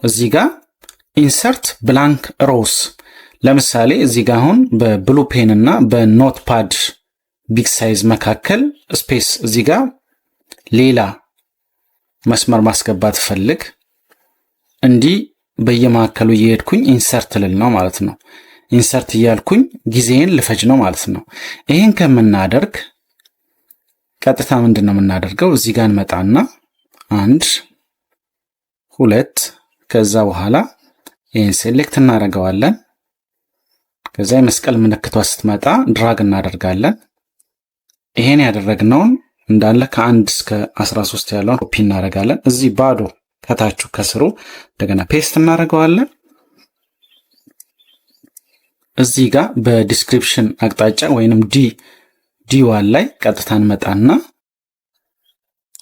እዚህ ጋር ኢንሰርት ብላንክ ሮውስ ለምሳሌ እዚህ ጋር አሁን በብሉ ፔን እና በኖትፓድ ቢግ ሳይዝ መካከል ስፔስ እዚህ ጋር ሌላ መስመር ማስገባት ፈልግ እንዲህ በየማከሉ እየሄድኩኝ ኢንሰርት ልል ነው ማለት ነው። ኢንሰርት እያልኩኝ ጊዜን ልፈጅ ነው ማለት ነው። ይሄን ከምናደርግ ቀጥታ ምንድነው የምናደርገው? እዚህ ጋር እንመጣና 1 2 ከዛ በኋላ ይሄን ሴሌክት እናደርገዋለን። ከዛ የመስቀል ምልክቷ ስትመጣ ድራግ እናደርጋለን። ይሄን ያደረግነውን እንዳለ ከ1 እስከ 13 ያለውን ኮፒ እናደርጋለን። እዚህ ባዶ ከታቹ ከስሩ እንደገና ፔስት እናደርገዋለን። እዚህ ጋር በዲስክሪፕሽን አቅጣጫ ወይንም ዲ1 ላይ ቀጥታ እንመጣና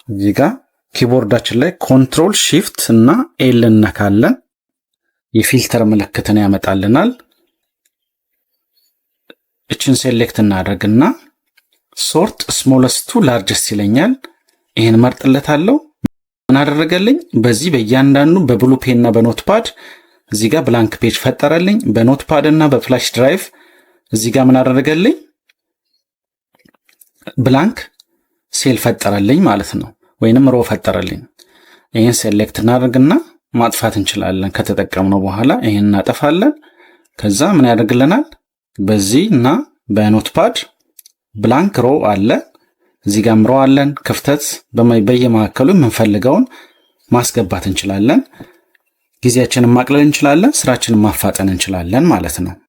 እዚህ ጋር ኪቦርዳችን ላይ ኮንትሮል ሺፍት እና ኤል እንነካለን። የፊልተር ምልክትን ያመጣልናል። እችን ሴሌክት እናደርግና ሶርት ስሞለስት ቱ ላርጀስት ይለኛል። ይሄን መርጥለታለሁ። ምን አደረገልኝ? በዚህ በእያንዳንዱ በብሉ ፔን እና በኖትፓድ እዚህ ጋር ብላንክ ፔጅ ፈጠረልኝ። በኖትፓድ እና በፍላሽ ድራይቭ እዚህ ጋር ምን አደረገልኝ? ብላንክ ሴል ፈጠረልኝ ማለት ነው፣ ወይንም ሮ ፈጠረልኝ። ይሄን ሴሌክት እናደርግና ማጥፋት እንችላለን። ከተጠቀምነው በኋላ ይሄን እናጠፋለን። ከዛ ምን ያደርግልናል? በዚህ እና በኖትፓድ ብላንክ ሮ አለ፣ እዚህ ጋር ሮ አለን። ክፍተት በየመካከሉ የምንፈልገውን ማስገባት እንችላለን። ጊዜያችንን ማቅለል እንችላለን። ስራችንን ማፋጠን እንችላለን ማለት ነው።